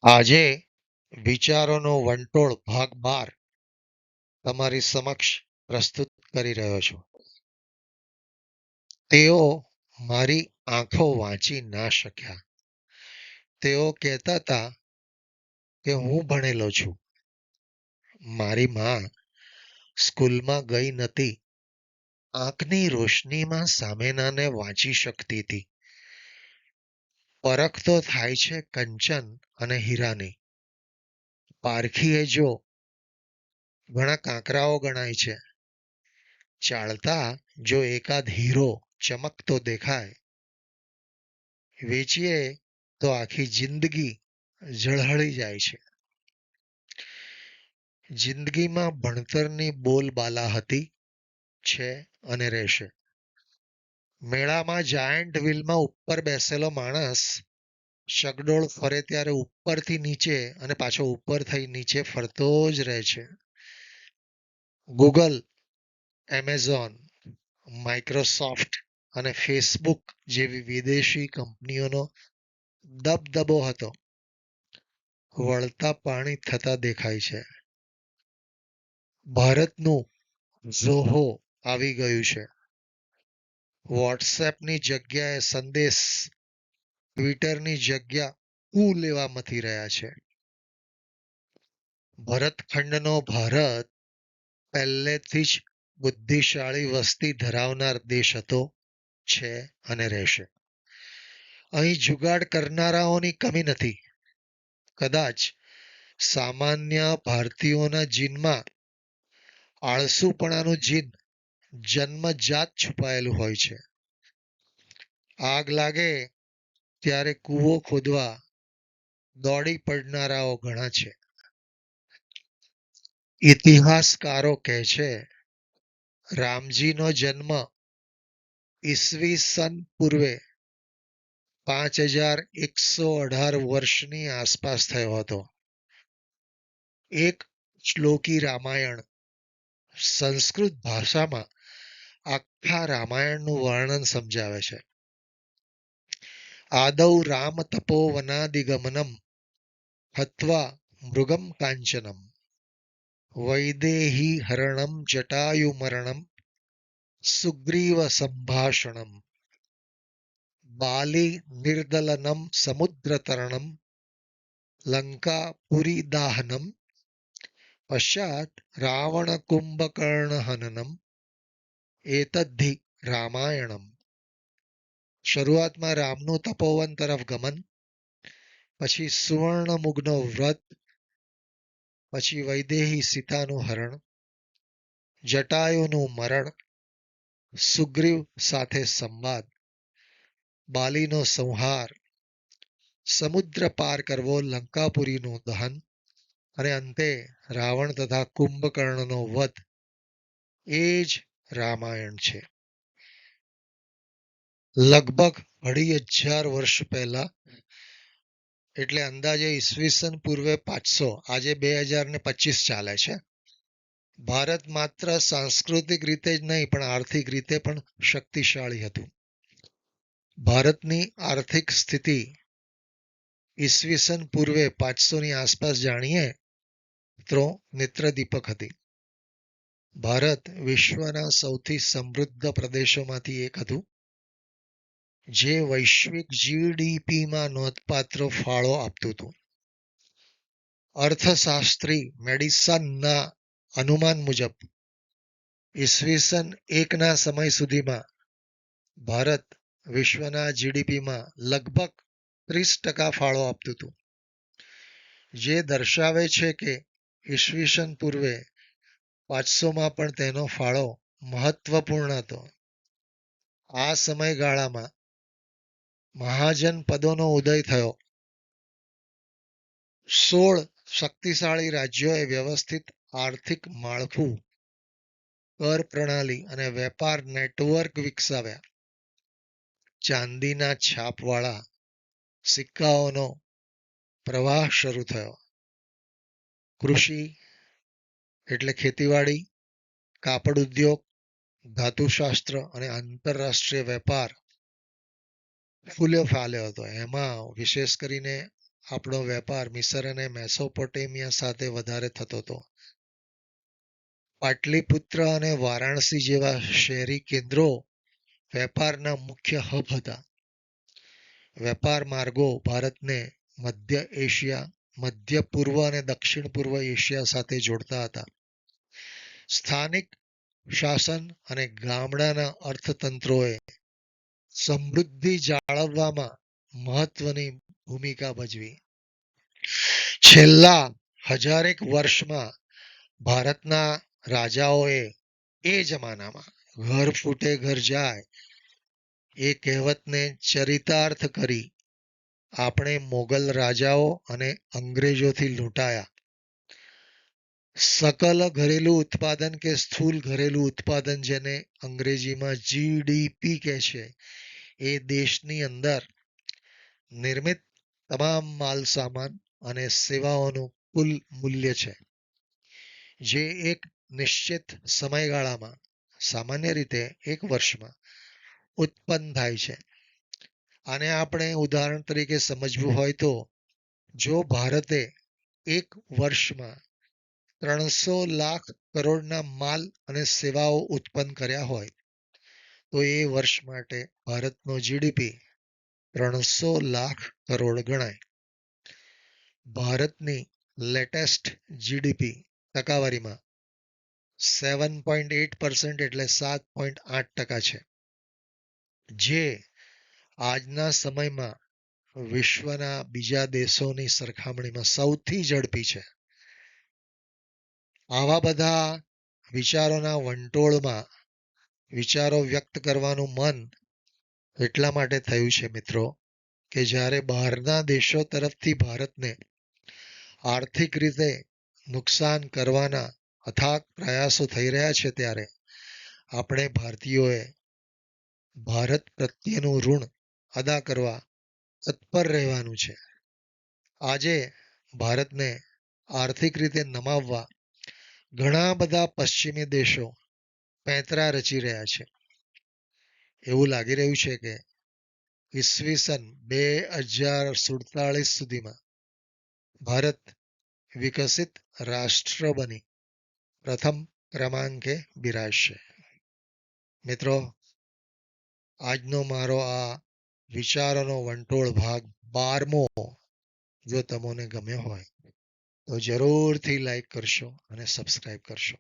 આજે વિચારોનો વંટોળ ભાગ 12 તમારી સમક્ષ પ્રસ્તુત કરી રહ્યો છું. તેઓ મારી આંખો વાંચી ના શક્યા. તેઓ કહેતા હતા કે હું ભણેલો છું. મારી માં સ્કૂલમાં ગઈ નથી. આંખની રોશનીમાં સામેનાને વાંચી શકતી હતી. પરખ તો થાય છે કંચન અને હીરાની. પારખીએ જો ઘણા કાંકરાઓ ગણાય છે. ચાલતા જો એકાદ હીરો ચમકતો દેખાય, વેચીએ તો આખી જિંદગી ઝળહળી જાય છે. જિંદગીમાં ભણતરની બોલબાલા હતી, છે અને રહેશે. મેળામાં જાયન્ટ વ્હીલમાં ઉપર બેસેલો માણસ ચકડોળ ફરે ત્યારે ઉપરથી નીચે અને પાછો ઉપર થઈ નીચે ફરતો જ રહે છે. ગૂગલ, એમેઝોન, માઇક્રોસોફ્ટ અને ફેસબુક જેવી વિદેશી કંપનીઓનો દબદબો હતો, વળતા પાણી થતા દેખાય છે. ભારતનું ઝોહો આવી ગયું છે. વોટ્સએપની જગ્યાએ સંદેશ, ટ્વિટરની જગ્યા લેવા મથી રહ્યા છે. ભરતખંડનો ભારત પહેલેથી જ બુદ્ધિશાળી વસ્તી ધરાવનાર દેશ હતો, છે અને રહેશે. અહીં જુગાડ કરનારાઓની કમી નથી. કદાચ સામાન્ય ભારતીયોના જીનમાં આળસુપણાનું જીન જન્મજાત છુપાયેલું હોય છે. આગ લાગે ત્યારે કૂવો ખોદવા દોડી પડનારાઓ ઘણા છે. ઇતિહાસકારો કહે છે, રામજીનો જન્મ ઈસવીસન પૂર્વે 5118 વર્ષની આસપાસ થયો હતો. એક શ્લોકી રામાયણ સંસ્કૃત ભાષામાં આખા રામાયણનું વર્ણન સમજાવે છે. આદૌ રામ તપોવનાદિગમનમ હત્વા મૃગમ કાંચનમ વૈદેહી હરણમ જટાયુમરણમ સુગ્રીવ સંભાષણમ બાલી નિર્દલનમ સમુદ્રતરણમ લંકાપુરી દાહનમ પશ્ચાત રાવણ કુંભકર્ણ હનનમ એતદ્ધિ રામાયણમ. શરૂઆતમાં રામનું તપોવન તરફ ગમન, પછી સુવર્ણમુગનો વ્રત, પછી વૈદેહી સીતાનું હરણ, જટાયુનું મરણ, સુગ્રીવ સાથે સંવાદ, બાલીનો સંહાર, સમુદ્ર પાર કરવો, લંકાપુરીનું દહન અને અંતે રાવણ તથા કુંભકર્ણનો વધ. એ જ રામાયણ છે. લગભગ 2,500 વર્ષ પહેલા, એટલે અંદાજે ઈસવીસન પૂર્વે 500, આજે 2025 ચાલે છે. ભારત માત્ર સાંસ્કૃતિક રીતે જ નહીં પણ આર્થિક રીતે પણ શક્તિશાળી હતું. ભારતની આર્થિક સ્થિતિ ઈસવીસન પૂર્વે 500ની આસપાસ જાણીએ તો નેત્રદીપક હતી. ભારત વિશ્વના સૌથી સમૃદ્ધ પ્રદેશોમાંથી એક હતું, જે વૈશ્વિક જીડીપીમાં નોંધપાત્ર ફાળો આપતું હતું. અર્થશાસ્ત્રી મેડિસનના અનુમાન મુજબ ઈસવીસન 1ના સમય સુધીમાં ભારત વિશ્વના જીડીપીમાં લગભગ 30% ફાળો આપતું હતું, જે દર્શાવે છે કે ઈસવીસન પૂર્વે 500માં પણ તેનો ફાળો મહત્વપૂર્ણ હતો. આ સમયગાળામાં મહાજનપદોનો ઉદય થયો. 16 શક્તિશાળી રાજ્યોએ વ્યવસ્થિત આર્થિક માળખું, કર પ્રણાલી અને વેપાર નેટવર્ક વિકસાવ્યા. ચાંદીના છાપવાળા સિક્કાઓનો પ્રવાહ શરૂ થયો. કૃષિ એટલે ખેતીવાડી, કાપડ ઉદ્યોગ, ધાતુશાસ્ત્ર અને આંતરરાષ્ટ્રીય વેપાર ફૂલ્યો ફાલ્યો હતો. એમાં વિશેષ કરીને આપણો વેપાર મિસર અને મેસોપોટેમિયા સાથે વધારે થતો હતો. પાટલીપુત્ર અને વારાણસી જેવા શહેરી કેન્દ્રો વેપારના મુખ્ય હબ હતા. વેપાર માર્ગો ભારતને મધ્ય એશિયા, મધ્ય પૂર્વ અને દક્ષિણ પૂર્વ એશિયા સાથે જોડતા હતા. સ્થાનિક શાસન અને ગામડાના અર્થતંત્રોએ સમૃદ્ધિ જાળવવામાં મહત્વની ભૂમિકા ભજવી. છેલ્લા હજારેક વર્ષમાં ભારતના રાજાઓએ એ જમાનામાં ઘર ફૂટે ઘર જાય એ કહેવતને ચરિતાર્થ કરી આપણે મોગલ રાજાઓ અને અંગ્રેજોથી લૂંટાયા. સકલ ઘરેલું ઉત્પાદન કે સ્થૂલ ઘરેલું ઉત્પાદન જેને અંગ્રેજીમાં જીડીપી કહે છે, એ દેશની અંદર નિર્મિત તમામ માલ સામાન અને સેવાઓનું કુલ મૂલ્ય છે, જે એક નિશ્ચિત સમયગાળામાં, સામાન્ય રીતે એક વર્ષમાં ઉત્પન્ન થાય છે. આને આપણે ઉદાહરણ તરીકે સમજવું હોય તો, જો ભારતે એક વર્ષમાં 300 લાખ કરોડના માલ અને સેવાઓ ઉત્પન્ન કર્યા હોય તો એ વર્ષ માટે ભારતનો જીડીપી 300 લાખ કરોડ ગણાય. ભારતની લેટેસ્ટ જીડીપી ટકાવારીમાં 7.8% એટલે 7.8% છે, જે આજના સમયમાં વિશ્વના બીજા દેશોની સરખામણીમાં સૌથી ઝડપી છે. આવા બધા વિચારોના વંટોળમાં વિચારો વ્યક્ત કરવાનું મન એટલા માટે થયું છે મિત્રો, કે જ્યારે બહારના દેશો તરફથી ભારતને આર્થિક રીતે નુકસાન કરવાના અથાગ પ્રયાસો થઈ રહ્યા છે, ત્યારે આપણે ભારતીયોએ ભારત પ્રત્યેનું ઋણ અદા કરવા તત્પર રહેવાનું છે. આજે ભારતને આર્થિક રીતે નમાવવા ઘણા બધા પશ્ચિમી દેશો પેંતરા રચી રહ્યા છે. એવું લાગી રહ્યું છે કે ઈસવીસન 2047 સુધીમાં ભારત વિકસિત રાષ્ટ્ર બની પ્રથમ ક્રમાંકે બિરાજશે. મિત્રો, આજનો મારો આ વિચારોનો વંટોળ ભાગ 12મો જો તમને ગમ્યો હોય તો જરૂરથી લાઈક કરશો અને સબસ્ક્રાઈબ કરશો.